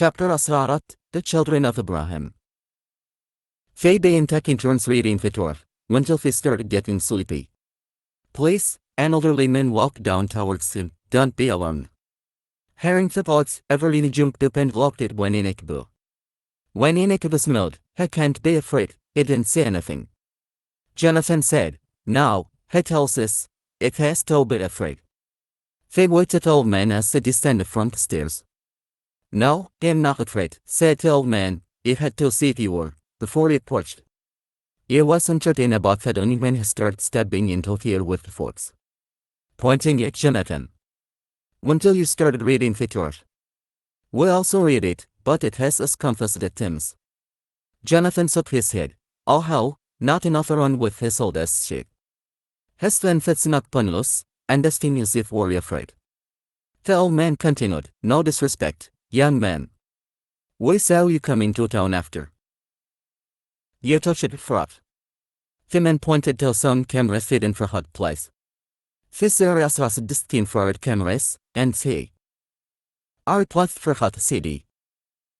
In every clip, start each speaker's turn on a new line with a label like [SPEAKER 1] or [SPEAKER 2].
[SPEAKER 1] Chapter 14, The Children of Abraham. Faye taking turns reading the Torah, until they started getting sleepy. Please, an elderly man walked down towards him. Don't be alarmed. Hearing the thoughts, Evelyn jumped up and looked at when Inekbu. When Inekbu smiled, he can't be afraid, he didn't say anything. Jonathan said, now, he tells us, it has to be afraid. They waited old man as they descended from the stairs. No, I'm not afraid, said the old man. He had to see if you were, before he approached. He wasn't certain about that only when he started stepping into fear with the thoughts. Pointing at Jonathan. Until you started reading the Torah. We also read it, but it has us confessed at times. Jonathan shook his head. Oh hell, not enough around with his oldest shit. His strength is not painless, and asking as if we're afraid. The old man continued, no disrespect, young man. We saw you come into town after. You touched it fraught. The man pointed to some cameras hidden for hot place. This area was destined for our cameras, and see. Our plot for hot city.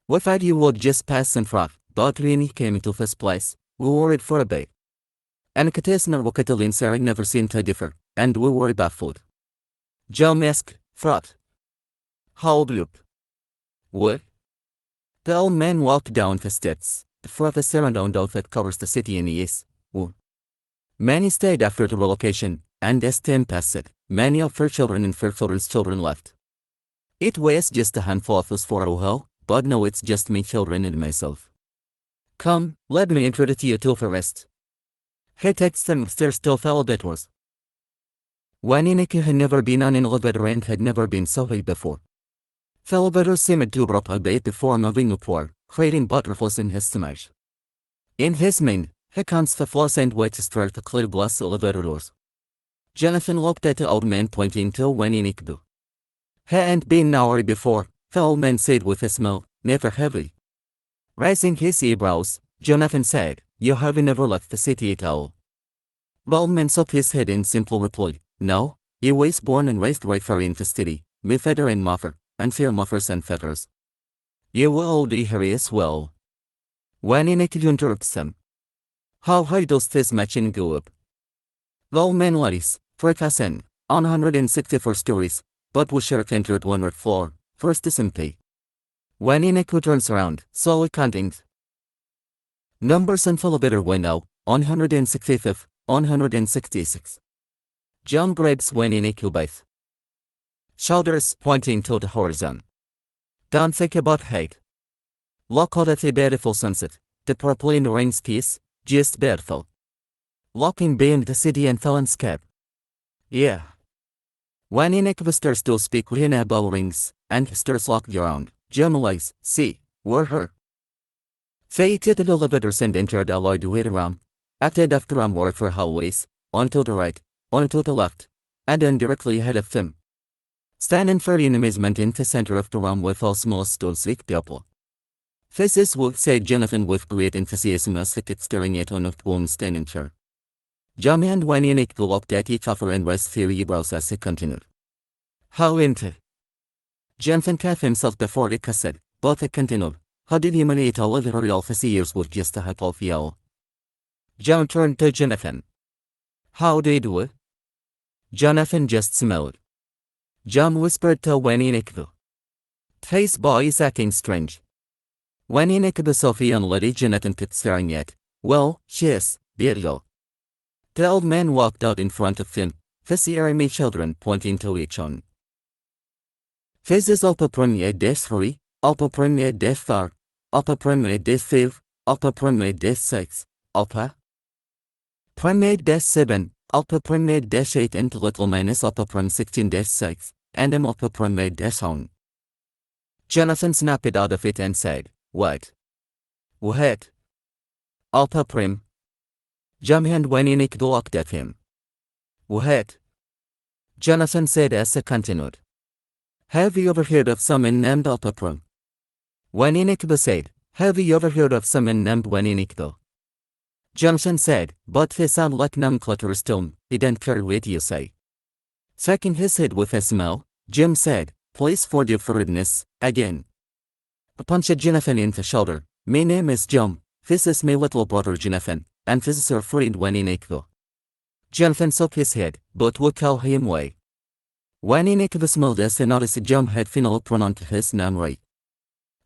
[SPEAKER 1] We thought you would just pass in front, but when he came into this place, we worried for a bit. And Katasna Wakatalin Sarah never seemed to differ, and we were baffled. John asked, fraught. Hold up. What? The old man walked down the steps, for the surround that covers the city in the east. Many stayed after the relocation, and as time passed, many of her children and her children's children left. It was just a handful of us for a while, but now it's just me children and myself. Come, let me introduce you to the rest. He takes them upstairs to the elevators. When Ineke had never been on an elevator and had never been so high before. The elevator seemed to drop a bit before moving upward, creating butterflies in his stomach. In his mind, he counts the floors and waits to start the clear glass elevator doors. Jonathan looked at the old man pointing to when Ineke. He hadn't been an hour before, the old man said with a smile, never heavy. Raising his eyebrows, Jonathan said, you have never left the city at all. The old man shook his head in simple reply, no, he was born and raised right far in the city, with feather and muffer, and fair muffers and feathers. You will old hear as well. When Ineke interrupts him. How high does this machine go up? The old man lies, 4,000, 164 stories, but we sure entered 100th floor, first is empty. When Ineke turns around, slowly counting. Numbers and elevator window, 165th, 166. John grabs when Ineke bite. Shoulders pointing to the horizon. Don't think about hate. Look out at the beautiful sunset, the purple in the rain's piece, just beautiful. Looking beyond the city and the landscape. Yeah. When Ineke starts to speak with bell rings, and starts looking around, John lies, see, we're her. They took the elevators and entered a wide way around, acted after a more for hallways, onto the right, onto the left, and then directly ahead of them. Standing for in amazement in the center of the room with all small stools like people. This is what said Jonathan with great enthusiasm as he kept staring at one of the women standing chair. John and when Ineke looked at each other and raised their eyebrows as he continued. How into? Jonathan caught himself before he said, but he continued. How did he manage to live all his years with just a half of yell? John turned to Jonathan. How did you? Jonathan just smiled. John whispered to when Ineke. This boy is acting strange. When Ineke Sophie and Lady Jonathan kept staring at, well, she is, beautiful. The old man walked out in front of him, his Jeremy children pointing to each one. This is Alpha Premier Dash 3, Alpha Premier Dash 4, Alpha Premier Dash 5, Alpha Premier Dash 6, Alpha Premier Dash 7, Alpha Premier Dash 8 and little minus Alpha Prime 16 Dash 6, and I'm Alpha Premier Dash 1. Jonathan snapped out of it and said, what? What? Alpha Prim. John and when Ineke looked at him. What? Jonathan said as he continued. Have you ever heard of someone named Alpha Prim? When Ineke said, have you ever heard of someone named when Ineke? Jonathan said, but they sound like nomenclature stone, he didn't care what you say. Shaking his head with a smile, Jim said, please forgive for rudeness, again. Punched Jonathan in the shoulder. My name is John. This is my little brother Jonathan, and this is her friend Wanineko. Jonathan shook his head, but would call him Way. Wanineko smiled as he noticed John had finally pronounced his name right.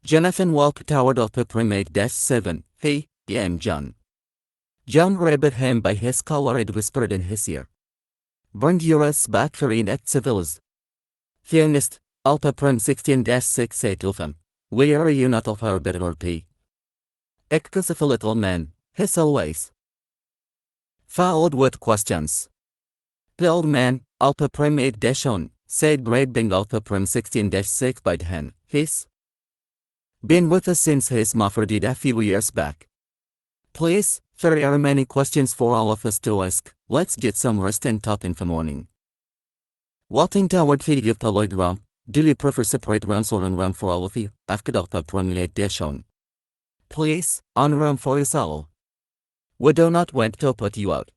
[SPEAKER 1] Jonathan walked toward the primate -7. Hey, I'm John. John grabbed him by his collar and whispered in his ear. Bring your ass back here in at civilis. Pianist, Alpha Prim 16-6 said to him. Where are you not of our better pay? Excuse of a little man, as always. Followed with questions. The old man, Alpha Prim 8-on, said grabbing Alpha Prim 16-6 by the hand. He's been with us since his mother did a few years back. Please, there are many questions for all of us to ask. Let's get some rest and talk in the morning. Walking toward the followed room. Do you prefer separate rooms or one room for all of you? Asked Alpha Prim 8-on. Please, one room for us all. We do not want to put you out.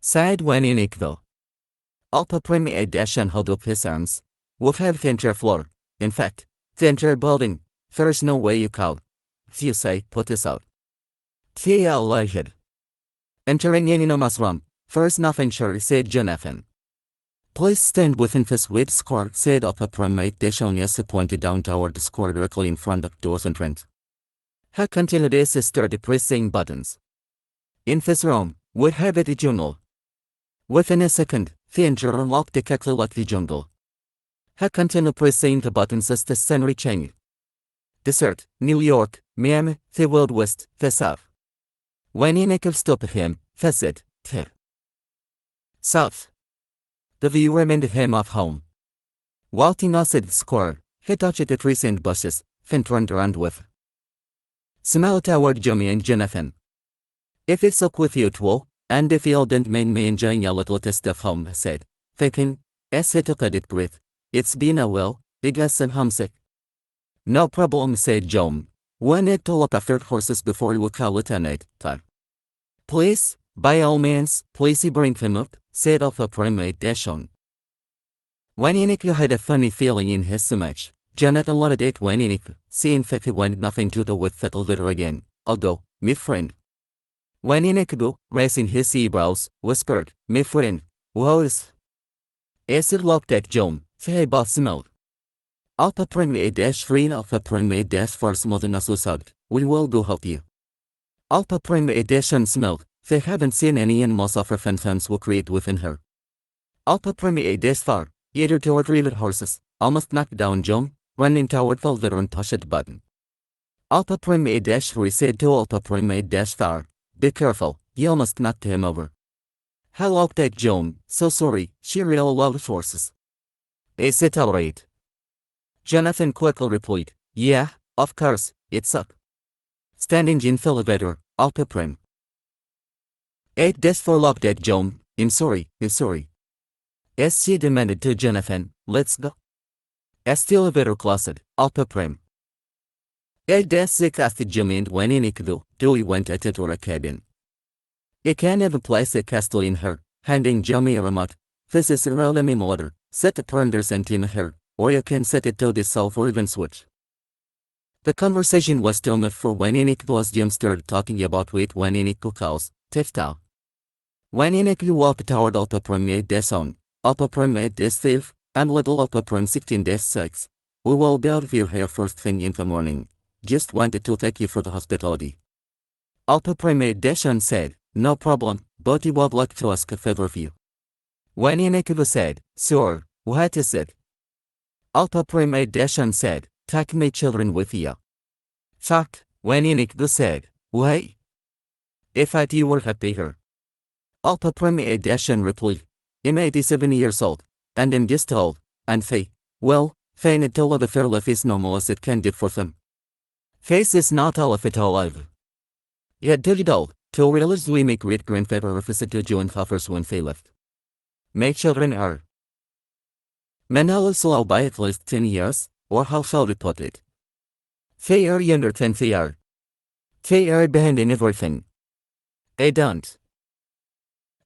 [SPEAKER 1] Sighed Wanineko. Alpha Prim 8-on held up his arms. We'll have the entire floor. In fact, the entire building. There's no way you could. If you say, put us out. Tia lied. Entering Yaninoma's room. There's nothing sure, said Jonathan. Please stand within this wide square, said Alpha Prim 8-on as he pointed down toward the square directly in front of the door's entrance. He continued as he started pressing buttons. In this room, we have a jungle. Within a second, the engine unlocked exactly like the jungle. He continued pressing the buttons as the sun reaching. Desert, New York, Miami, the Wild West, the South. When Wanineko stopped him, he said, the South. The view reminded him of home. Walking outside the square, he touched the trees and bushes, then turned around with smile toward Jimmy and Jonathan. If it's okay with you two, and if you don't mind me enjoying a little taste of home, he said, thinking, as he took a deep breath. It's been a while, I guess I'm homesick. No problem, said John. We need to look after horses before we call it a night time. Please, by all means, please bring him up, said Alpha Prim 8-on. Wanineko had a funny feeling in his stomach. Jonathan looked at Wanineko, seeing that he wanted nothing to do with that letter again, although, my friend. Wanineko, raising his eyebrows, whispered, my friend, what is? As he looked at John, he both smiled. Alpha Prim 8-3 and Alpha Prim 8-4 smiled and also said, we will go help you. Alpha Prim 8-on smiled. They haven't seen any animals of her phantoms will create within her. Alpha Prim 8-4, either toward real horses, almost knocked down John, running toward the letter and touched the button. Alpha Prim 8-3 said to Alpha Prim 8-4, be careful, you almost knocked him over. He looked at John, so sorry, she really loved horses. Is it alright? Jonathan quickly replied, yeah, of course, it's up. Standing in the elevator, Alpha Prim 8-4 looked at John. I'm sorry. As she demanded to Jonathan, let's go. As the elevator closed, Alpha Prim 8-6 asked Jimmy and Wanineko, do we want to tour a cabin? You can even place a castle in her, handing Jimmy a remote. This is a really motor, set the turners and in her, or you can set it to the south or even switch. The conversation was too much for Wanineko as Jim started talking about what Wanineko calls Tifta. Wanineko walked toward Alpha Prim 8-on, Alpha Prim 8-5, and little Alpha Prim 16-6. We will be out of your hair first thing in the morning. Just wanted to thank you for the hospitality. Alpha Prim 8-on said, no problem, but I would like to ask a favor of you. Wanineko said, sure, what is it? Alpha Prim 8-on said, take my children with you. Fuck, Wanineko said, why? If I you were happy here. Alpha Prim 8-on replied, I'm 87 years old, and I'm just old, and they, well, they need to live a fair life as normal as it can do for them. Face is not all of it alive. Yet did it all, to realize we make great-grandfather a visit to Joe and Hoffers when they left. My children are Manila slow by at least 10 years, or how shall we put it? They are younger than they are. They are behind in everything. I don't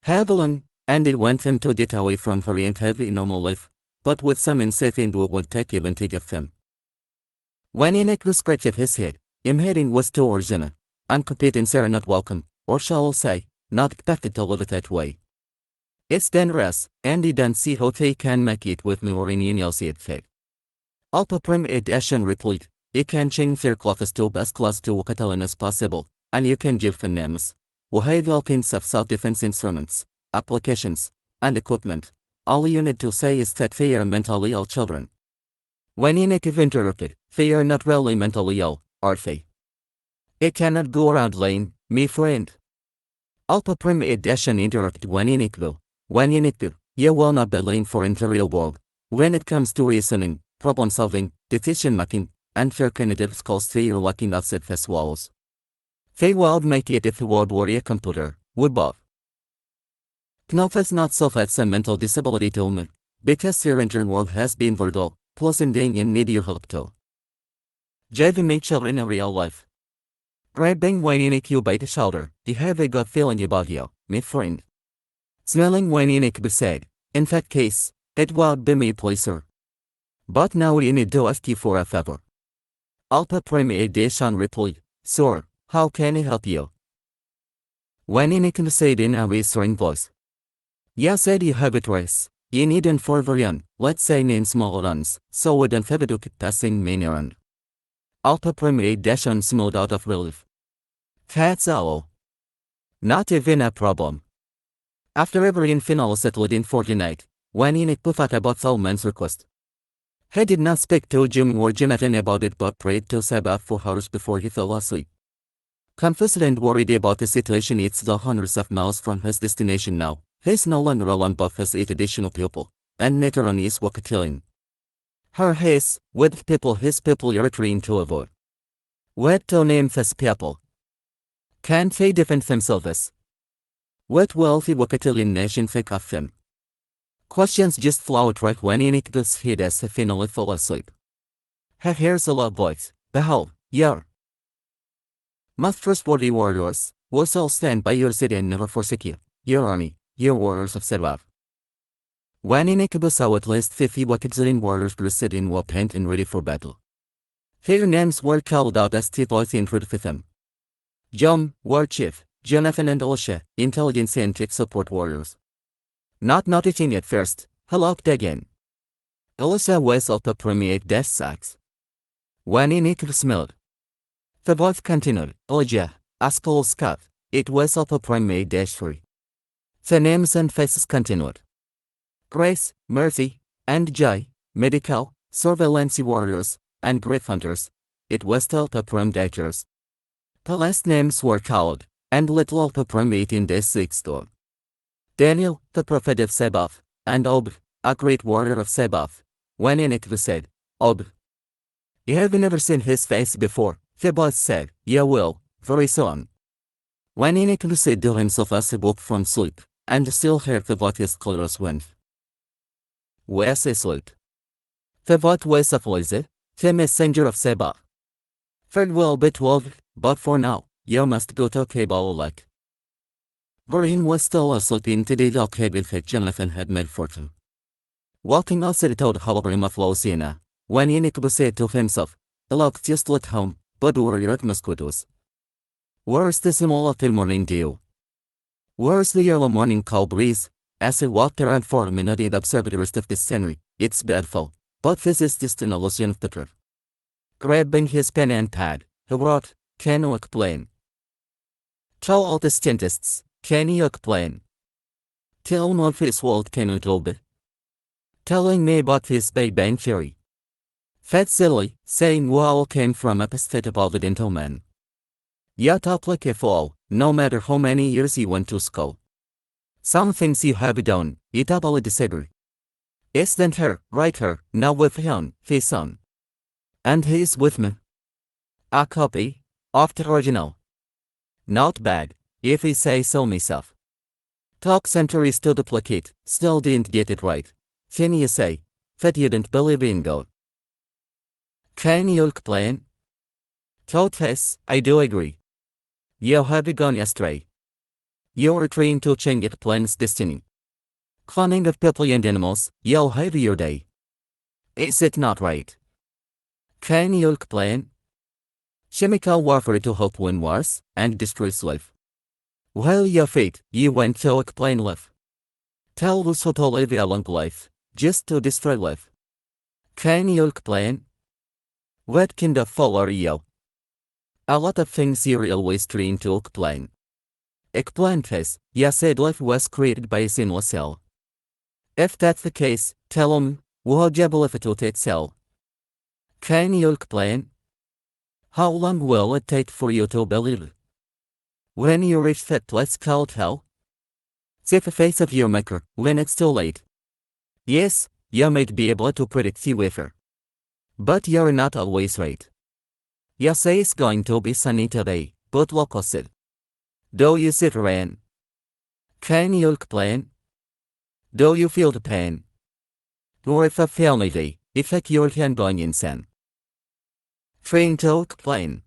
[SPEAKER 1] have one, and I want them to get away from her and have a normal life, but with some incentive we would take even take of them. When in a scratch of his head, heading was towards Jenna. Incompetence are not welcome, or shall I say, not expected to live it that way. It's dangerous, and he don't see how they can make it with me or in else it fit. Alpa prim edition replete, it can change their clothes to best class to Catalan as possible, and you can give them names. We have all kinds of self-defense instruments, applications, and equipment. All you need to say is that they are mentally ill children. When in a interrupted, they are not really mentally ill, are they? It cannot go around laying, me friend. Alpa prim edition interrupted when in it will. When in it will, you will not be laying for in the real world. When it comes to reasoning, problem solving, decision making, and fair candidates calls they are lucky not set fast walls. They will make it if the world were a computer, would both. Knopf is not so that's a mental disability to me, because their internal world has been verbal, plus ending in need your help to. Jiving nature in a real life. Grabbing when in a by the shoulder, you have a gut feeling about you, my friend. Smelling when in a said, in that case, it would be me pleaser. But now we need to ask you for a favor. Alpa prim edition replied, sir, how can I help you? When in a said in a reassuring voice. Yeah said you have it race. You need an for variant, let's say in small runs, so we don't have to keep passing main errand. Alpa prim edition smiled out of relief. That's all. Not even a problem. After every final settled in fortnight, when in it puffed about Salman's request. He did not speak to Jim or Jonathan about it but prayed to Sabbath for hours before he fell asleep. Confused and worried about the situation, it's the hundreds of miles from his destination now. He's no longer alone but has 8 additional people, and later on is Wakatilan. Her his, with people his people are trying to avoid. What to name his people? Can't they defend themselves? What will the Wakatilian nation think of them? Questions just float right when in it does hit as he finally fall asleep. Here's a loud voice, behold, yar. Must trustworthy warriors, was all stand by your city and never forsake you, your army, your warriors of Seraph. When in Ichabus saw at least 50 Wakatilian warriors dressed in war paint and ready for battle. Their names were called out as the voice intruded with them. Jom, war chief, Jonathan and Elisha, intelligence and tech support warriors. Not noticing at first, he looked again. Elisha was up to permeate dash sacks. When in Ichabus smelled. The voice continued, Elijah, Askell Scott, it was up to permeate dash 3. The names and faces continued. Grace, Mercy, and Joy, medical, surveillance warriors, and grief hunters. It was the predators. The last names were called, and little permeate in this 6th door. Daniel, the prophet of Sabbath, and Ob, a great warrior of Sabbath. When in it was said, Ob, you have never seen his face before, the boss said, you will, very soon. When in it was said to himself as he woke from sleep, and still heard the voice his clothes went. Where's he sleep? The voice was of Elijah, the messenger of Sabbath. Farewell be 12, but for now, you must go to Kabalak. Bolin was still asleep in the little cabin that Jonathan had made for him. Walking outside told Halbrim of Lausiana, when Enoch said to himself, look just at home, but worry at mosquitoes. Where's the small of the morning dew? Where's the yellow morning cold breeze? As he walked around for a minute and observed the rest of the scenery, it's dreadful, but this is just an illusion of the truth. Grabbing his pen and pad, he wrote, can you explain? Tell all the scientists, can you explain? Tell me of his world can you tell me? Telling me about his Big Bang Theory. Fat silly, saying we all came from a state evolved into man. You talk like a fool, no matter how many years you went to school. Some things you have done, you totally disagree. Isn't her, right her, now with him, his son. And he's with me. A copy, of the original. Not bad, if he say so myself. Talk centuries to duplicate, still didn't get it right. Can you say, that you didn't believe in God? Can you explain? Yes, I do agree. You have gone astray. You're trying to change it plan's destiny. Cloning of people and animals, you'll have your day. Is it not right? Can you explain? Chemical warfare to help win wars and destroy life. While your fate, you went to explain life. Tell us how to live a long life, just to destroy life. Can you explain? What kind of fool are you? A lot of things you're always trying to explain. Explain this, you said life was created by a sinless cell. If that's the case, tell him, would you believe it itself? Can you explain? How long will it take for you to believe? When you reach that place called hell? See the face of your maker when it's too late. Yes, you might be able to predict the weather. But you're not always right. You say it's going to be sunny today, but look opposite. Do you see the rain? Can you explain? Do you feel the pain? Or if a family, if like you're going insane. Trying to explain.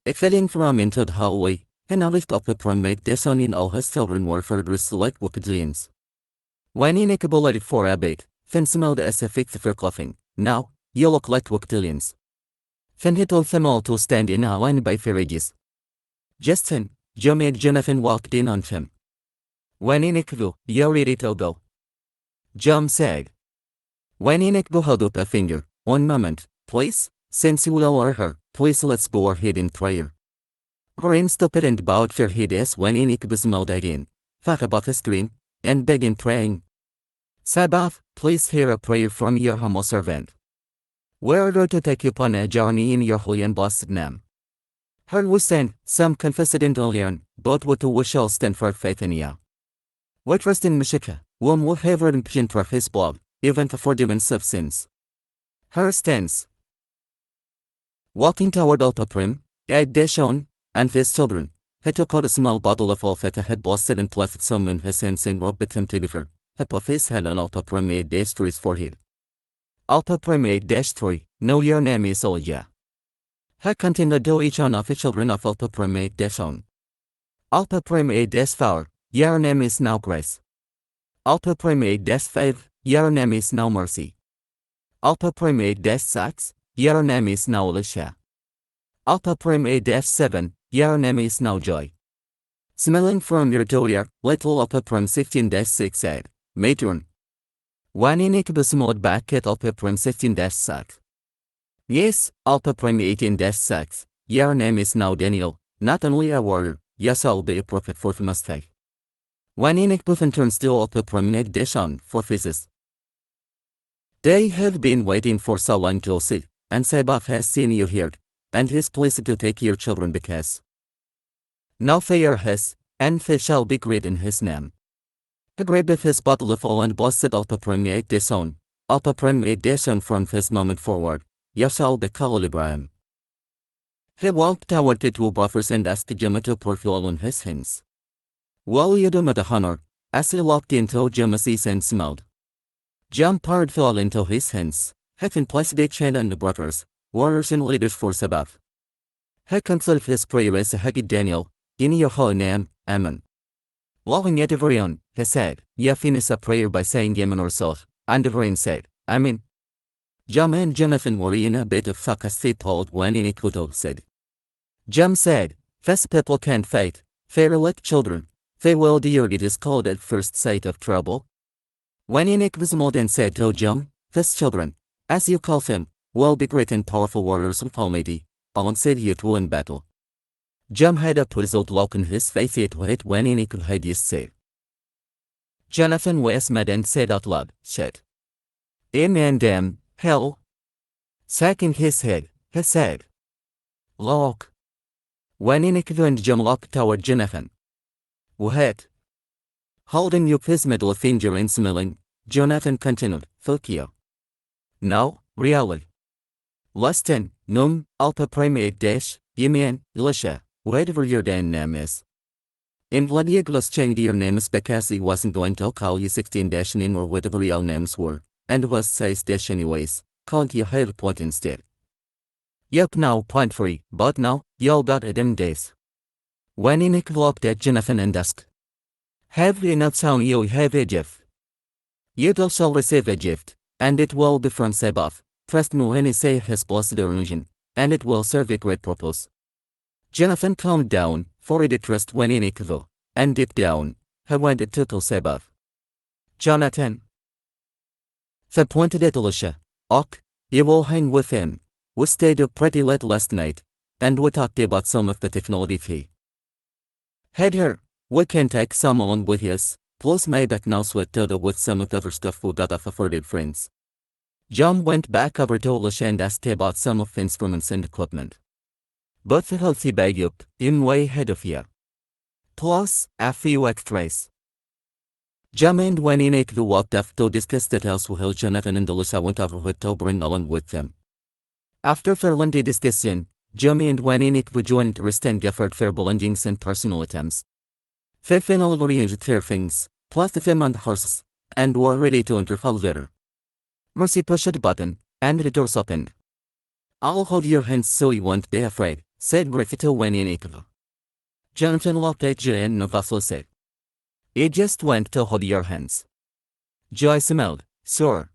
[SPEAKER 1] Exciting from into the hallway, and I lift up a primate descent in all his children were further select wicked. When inacable for a bit, then smelled as a fix for coughing. Now, you look like wicked. Then he told them all to stand in a line by farages. Just then, Jim and Jonathan walked in on him. When inacable, you're ready to go. Jim said. When inacable held up a finger, 1 moment, please. Since you will honor her, please let's go ahead in prayer. Corinne stopped and bowed her head as when Enoch smiled again, thought about his dream, and began praying. Sabbath, please hear a prayer from your humble servant. We're going to take you upon a journey in your holy and blessed name. Her we stand, some confess it in Dolian, but what we shall stand for faith in you. We trust in Meshach, whom we have redemption for his blood, even for forgiveness of sins. Her stands. Walking toward Alta Prim, Deshon, and his children, he took out a small bottle of oil that had blessed and left some in his hands and rubbed him to her. He put his hand on Alta Prim to his forehead. Alta Prim -3, know your name is Olja. He continued to each one of the children of Alta Prim Deshon. Alta Prim -4, your name is now Grace. Alta Prim -5, your name is now Mercy. Alta Prim -6, your name is now Alicia. Alta Prim -7, your name is now Joy. Smelling from your door, little Alta Prim 15-6 said, Matron. When Enoch smiled back at Alta Prim 16-6. Yes, Alta Prim 18-6, your name is now Daniel, not only a warrior, yes I'll be a prophet for the Mustang. When Enoch turns to Alta Prim Deshon for physics. They have been waiting for so long to see. And Sabbath has seen you here, and is pleased to take your children because now they are his, and they shall be great in his name. He grabbed his bottle of oil and blessed Alta Prim Deshon. Alta Prim Deshon from this moment forward, you shall be called LarryBolin. He walked toward the 2 brothers and asked Jim to pour fuel on his hands. Will you do me the honor, as he looked into Jim's eyes and smiled. Jim poured fuel into his hands. Having placed each hand on the brothers, warriors and leaders for Sabbath. He concluded his prayer as a Hagid Daniel, in your holy name, Amen. Looking at everyone, he said, you finish a prayer by saying Amen or so, and everyone said, Amen. Jim and Jonathan were in a bit of fuck as they told when Enoch said. Jim said, these people can't fight, they're like children, they will do it is called at first sight of trouble. When Enoch was mold and said to Jim, these children, as you call them, will be great and powerful warriors of Almighty, alongside you to win battle. Jim had a puzzled look in his face yet when Enoch had just said. Jonathan was mad and said out loud, shit. Amen damn, hell. Shaking his head, he said. Look. When Enoch and Jim looked toward Jonathan. What? Holding up his middle finger and smiling, Jonathan continued, fuck you. No, really. Listen, Alta Prim Yemen, Alicia, whatever your damn name is. In Vladiaglos changed your names because he wasn't going to call you 16-9 or whatever your names were, and was size dash anyways, called you Hail Point instead. Yep now point free, but now, y'all got it in days. When Enoch looked at Jonathan and asked. Have we not shown you have a gift? You shall receive a gift, and it will be from Sabbath, trust me when I say it has blessed illusion, and it will serve a great purpose. Jonathan calmed down, for he did trust when in Ikvo, and deep down, he wanted to Sebab. Jonathan. They pointed at Elisha. Och, you will hang with him. We stayed up pretty late last night, and we talked about some of the technology fee. Head here, we can take some along with us, plus maybe now sweat together with some of the other stuff we got off afforded friends. John went back over to Elisha and asked about some of the instruments and equipment. But the healthy bag up, in way ahead of you. Plus, a few extras. Jam and when in Ikvu walked off to discuss details with Jonathan and Elisha went over with to bring along with them. After their lengthy discussion, Jamie and when in Ikvu joined Rist and Gifford for belongings and personal items. They finally arranged their things, plus the them on the horses, and were ready to enter later. Mercy pushed a button, and the doors opened. I'll hold your hands so you won't be afraid, said Griffith when in Ikvu. Jonathan looked at Joy and Novaslo said. It just went to hold your hands. Joy smiled, sure.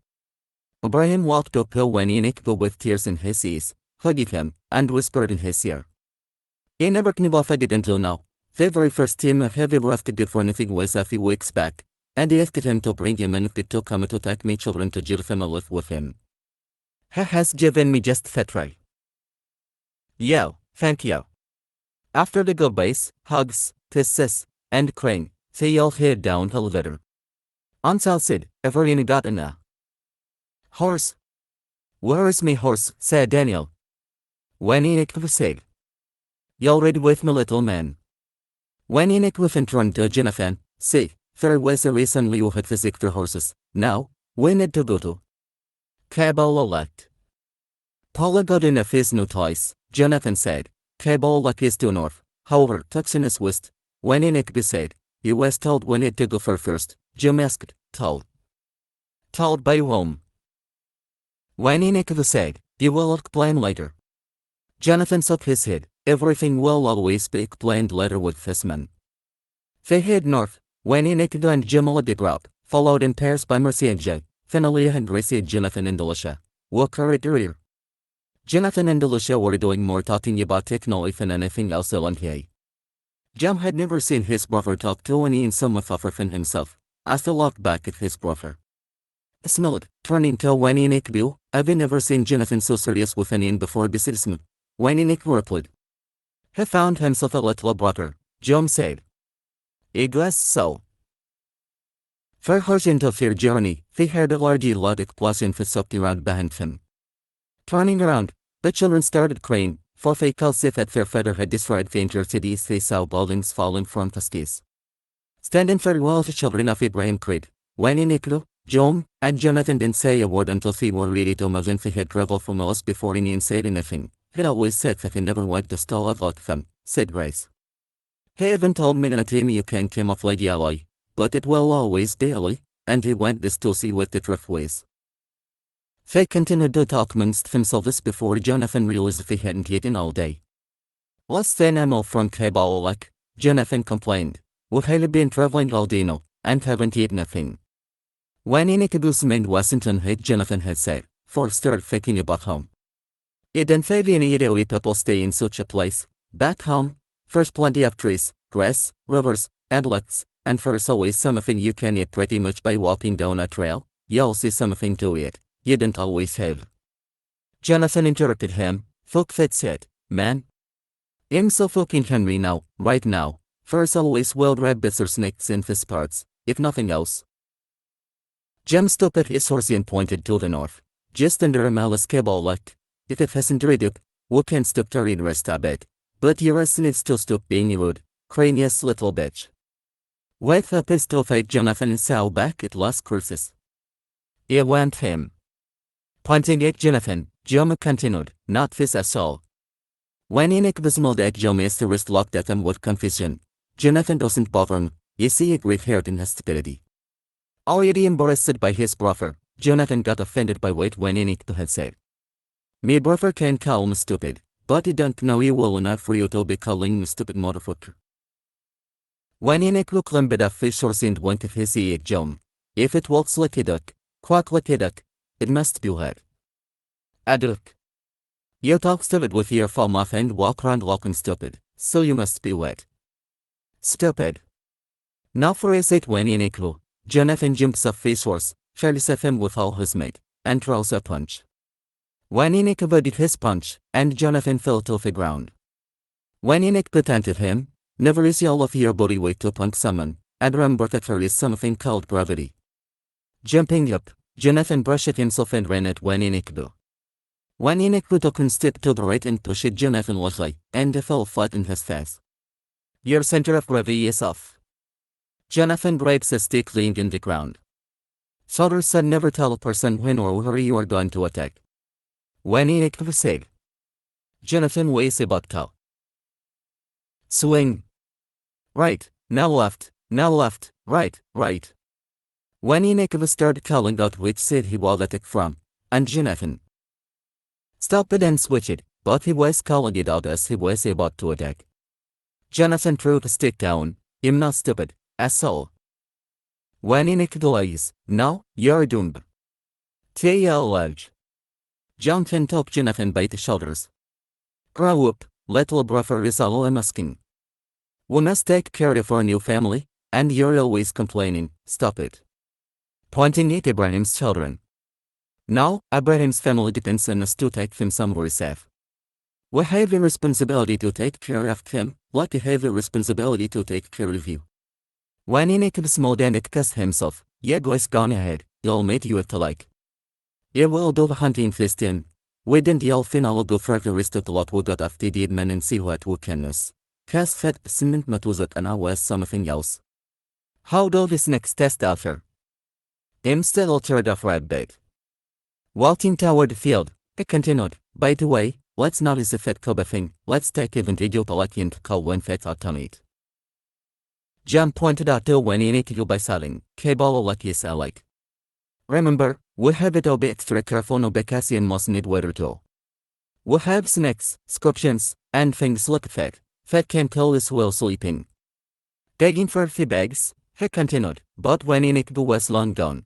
[SPEAKER 1] Ibrahim walked uphill when in Ikvu with tears in his eyes, hugged him, and whispered in his ear. He never knew what I did until now. The very first time I have ever asked it for anything was a few weeks back, and he asked him to bring him and to come to take me children to Jerusalem and live with him. He has given me just that right. Yeah, thank you. After the goodbyes, hugs, kisses, and crying, they all head down the elevator. Ansal said, everyone got in a horse. Where is my horse? Said Daniel. When Ikvu said. You'll read with me, little man. When Ikvu turned to Jonathan, say, there was a reason you had physic for horses. Now, we need to go to Kabbalah. Paula got in a face no toys, Jonathan said. Kabbalah is to north, however, Tucson is west. When Ikvu said, he was told we need to go for first, Jim asked, told. Told by whom? When Ikvu said, you will explain later. Jonathan shook his head, everything will always be explained later with this man. They head north, when Ikvu and Jim led the group, followed in pairs by Mercy and Jay, finally and Racy, Jonathan and Elisha, were carried rear. Jonathan and Elisha were doing more talking about technology than anything else along here. Jam had never seen his brother talk to any in some other than himself, as he looked back at his brother. He smiled, turning to when Ikvu, I've never seen Jonathan so serious with anyone before besides me. When Ikvu replied. He found himself a little brother, Jom said. I guess so. For hers into their journey, they heard a large loud explosion up around behind him. Turning around, the children started crying, for they felt that their father had destroyed the entire city as they saw buildings falling from the skies. Standing very well the children of Ibrahim cried, when Ikvu, Jom, and Jonathan didn't say a word until they were ready to move and they had traveled from us before anyone said anything. He always said that he never wanted to stall about them, said Grace. He even told me in a time you can come off Lady Ally, but it will always be Ally, and he went this to see what the truth was. They continued to talk amongst themselves before Jonathan realized they hadn't eaten all day. Less than a mile from Kabbalah, Jonathan complained. We've hardly been traveling all day now, and haven't eaten a thing. When Ikvu's mind wasn't on what Jonathan had said, for started thinking about home. It didn't feel any idea people stay in such a place. Back home, there's plenty of trees, grass, rivers, and lakes, and there's always something you can eat pretty much by walking down a trail. You'll see something to eat. You didn't always have. Jonathan interrupted him. Fuck that said, man. I'm so fucking hungry now, right now. There's always wild rabbits or snakes in these parts, if nothing else. Jem stopped at his horse and pointed to the north, just under a mile Kabbalah. If it hasn't read up, we can stop to read rest a bit, but your ass needs to stop being rude, cranius little bitch. With a pistol fight Jonathan saw back at Las Cruces. It went him. Pointing at Jonathan, Jom continued, not this at all. When Ikvu smiled at Jom as the wrist looked at him with confusion, Jonathan doesn't bother him, you see a gray-haired in hostility. Already embarrassed by his brother, Jonathan got offended by what when Ikvu had said. Me brother can call me stupid, but he don't know you well enough for you to be calling me stupid motherfucker. When Ikvu climbed off his horse and went to his at Jom, if it walks like a duck, quack like a duck, it must be heard. Aduk. You talk stupid with your foul mouth and walk around looking stupid, so you must be wet. Stupid. Now for a set when in a clue, Jonathan jumps up face first, tries at him with all his might, and throws a punch. When Enoch avoided his punch, and Jonathan fell to the ground. When Enoch pretended him, never is all of your body weight to punch someone, and remember that there is something called gravity. Jumping up, Jonathan brushed himself and ran at when Enoch do. When Enoch took a step to the right and pushed Jonathan lightly, and fell flat in his face. Your center of gravity is off. Jonathan grabs a stick laying in the ground. Soldiers said never tell a person when or where you are going to attack. When Enoch said, Jonathan weighs about cow. Swing. Right, now left, right, right. When Enoch started calling out which side he will attack from, and Jonathan stopped and switched, but he was calling it out as he was about to attack. Jonathan threw the stick down. I'm not stupid, asshole. When Enoch delays, now, you're doomed. T.L.H. Jonathan took Jonathan by the shoulders. Grow up, little brother is all I'm asking. We must take care of our new family, and you're always complaining, stop it. Pointing at Ibrahim's children. Now, Ibrahim's family depends on us to take him somewhere safe. We have a responsibility to take care of him, like we have a responsibility to take care of you. When Enoch smiled and cussed himself, yeah boys gone ahead, you'll meet you at the lake. You will do the hunting first in. We didn't yell fin I'll go for the rest of the lot we got after the men and see what we can miss. Cast fed cement matuzat and I was something else. How do this next test after? I'm still altered of red bait. Walking toward the field, he continued, by the way, let's not is a fat coba thing, let's take advantage of the lucky and call when fat automate. Jam pointed out to when Enoch by selling, cable lucky is alike. Remember, we have it be extra careful no Becasian must need weather too. We have snakes, scorpions, and things like fat. Fat can kill us while sleeping. Begging for the bags, he continued, but when Enoch was long gone.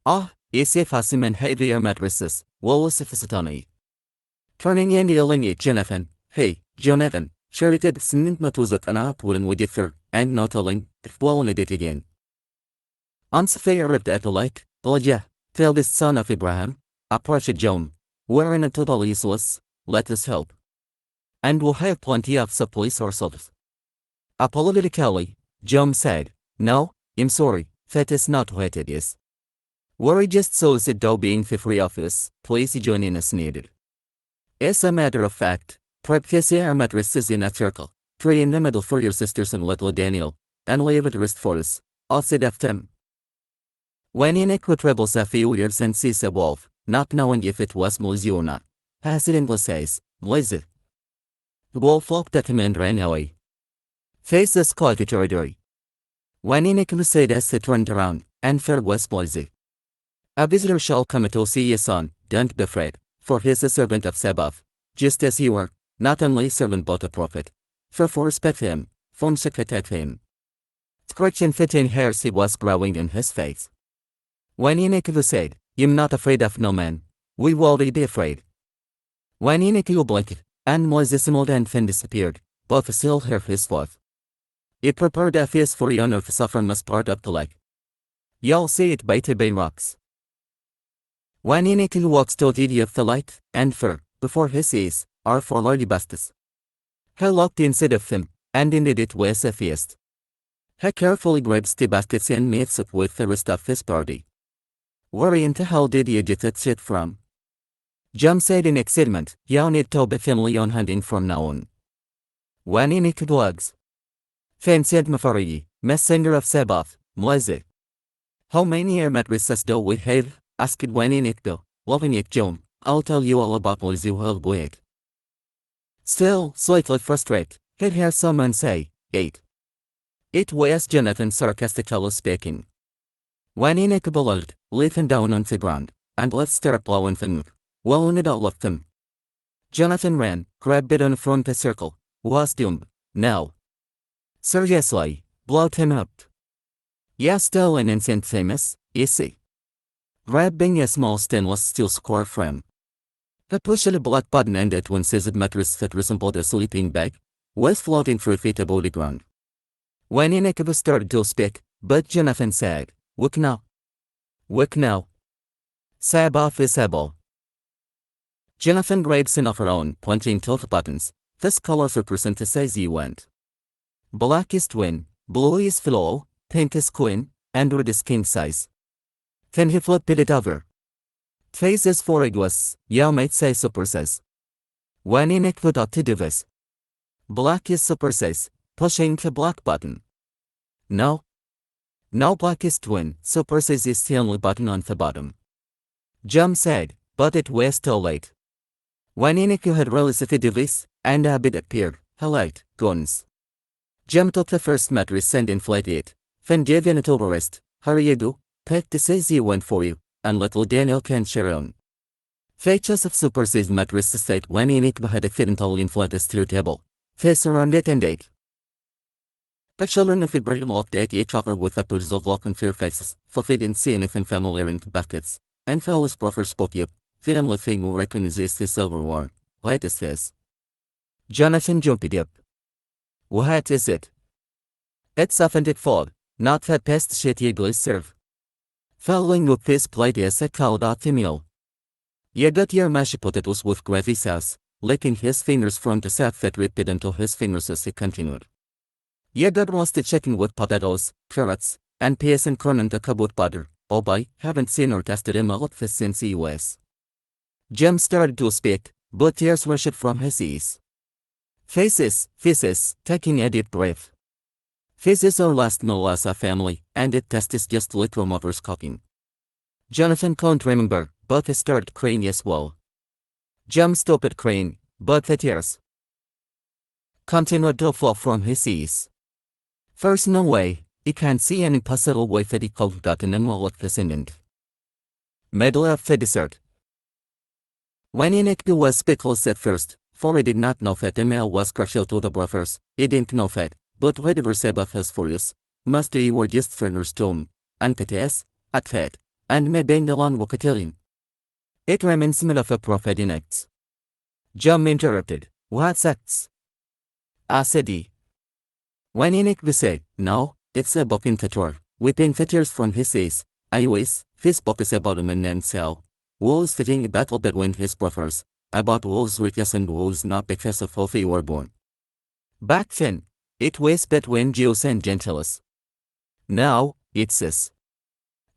[SPEAKER 1] Ah, is if Hasim and heavier mattresses, Wallace Fisatani. Turning and yelling at Jonathan, hey, Jonathan, Sherited Snint Matuzat and up wouldn't we differ, and not telling, if blown it again. Unfair at the lake, Elijah, tell this son of Abraham, approached John, we're in a total useless, let us help. And we'll have plenty of supplies ourselves. Apologetically, John said, no, I'm sorry, that is not what it is. Worry just so is it though being the free office, please join in as needed. As a matter of fact, practice our mattresses in a circle, 3 in the middle for your sisters and little Daniel, and leave it rest for us, said of them. When Enoch travels a few years and sees a wolf, not knowing if it was Mosey or not, as it English says, Mosey. The wolf looked at him and ran away. Faces caught the territory. When Enoch said as he turned around, and there was Mosey. A visitor shall come to see your son, don't be afraid, for he is a servant of Sabbath, just as you are, not only a servant but a prophet. Therefore respect him, form secret him. Scratching 15 hairs he was growing in his face. When Enoch said, I'm not afraid of no man, we will be afraid. When Enoch blinked, and Moses smiled and then disappeared, both still heard his voice. It prepared a feast for yon of the suffering part of the lake. Y'all see it by the bay rocks. When Enoch walks to the edge of the light, and fur, before his eyes, are 4 large baskets. He looked inside of them, and indeed it was a feast. He carefully grabs the baskets and meets up with the rest of his party. Where in the hell did you get that shit from? John said in excitement, you need to be family on hunting from now on. When Enoch dogs. Then said Mepharei, messenger of Sabbath, Mosey. How many mattresses do we have? Asked when Enoch do, loving it John, I'll tell you all about Mosey while wait. Still, slightly frustrated, he'd hear someone say, 8. It was Jonathan sarcastically speaking. When Enoch bellowed, leaping down on the ground, and let's start blowing them. Well, it all of them. Jonathan ran, grabbed it on from the circle, was doomed, now. Seriously, blowed him up. Yeah, still an instant famous, is he? Grabbing a small stainless steel square frame. He pushed the black button and at once his mattress that resembled a sleeping bag was floating 3 feet above the ground. When Enoch started to speak, but Jonathan said, "Wake now. Wake now. Sab off his sable." Jonathan grabbed an of her own, pointing to the buttons. This colors represent as he went. Black is twin, blue is flow, pink is queen, and red is king size. Then he flipped it over. Faces for it was, "Yeah, mate, say super says." When Enoch forgot to do this. Black is super says, pushing the black button. No. Now black is twin, super says is the only button on the bottom. Jim said, but it was too late. When Enoch had realized the device, and a bit appeared, he light, guns. Jim took the first mattress and inflated it, then gave it a rest. "Hurry you do, Pet, this is the one for you, and little Daniel can share on." Features of Super C's mattress state when Enoch had a fit until inflated through table. Face around it and ate. The children of Ibrahim looked at each other with a pose of lock and fear faces, for they didn't see anything familiar in the baskets, and Phyllis brother spoke up. The only thing we recognize is the silver one. What is this? Jonathan jumped up. What is it? It's authentic food, not that pest shit you guys serve. Following up this plate is a called out the meal. You got your mashed potatoes with gravy sauce, licking his fingers from the south that ripped into his fingers as he continued. You got roasted chicken with potatoes, carrots, and peas and corn and a cup with butter. Oh boy, haven't seen or tasted him a lot since he was. Jim started to speak, but tears rushed from his eyes. Faces, taking a deep breath. Faces are last no as a family, and it tastes just like your mother's cooking. Jonathan can't remember, but he started crying as well. Jim stopped crying, but the tears continued to flow from his eyes. There's no way, he can't see any possible way that he could have gotten an all of this incident. Middle of the desert. When Enoch was speechless at first, for he did not know that the mail was crucial to the brothers, he didn't know that, but whatever Sabbath has for us, must he were just frienders to him, and Kates, at that, and maybe in the long Wakatillion. It remains me of a prophet in Acts. Jim interrupted, "What's Acts?" Said he. When Enoch said, "No, it's a book in the Torah, within the tears from his eyes, anyways, this book is about a man named Saul, who was fighting a battle between his brothers, about whose riches and whose not because of how they were born. Back then, it was between Jews and Gentiles. Now, it says,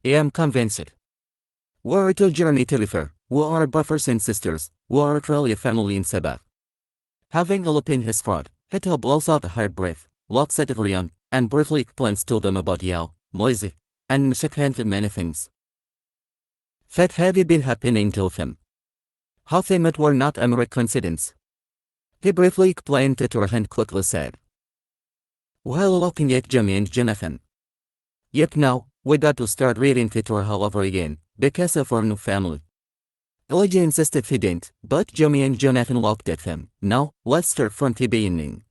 [SPEAKER 1] I am convinced. We're to journey to differ, we are brothers and sisters, we are truly a family in Sabbath." Having a look in his throat, Hetel blows out a hard breath, looks at everyone, and briefly explains to them about Yao, Moise, and Meshach and many things that have been happening to him. How they met were not Amharic coincidence. He briefly explained it to her and quickly said, while looking at Jimmy and Jonathan, "Yep, now, we got to start reading the Torah all over again, because of our new family." Elijah insisted he didn't, but Jimmy and Jonathan looked at him. "Now, let's start from the beginning.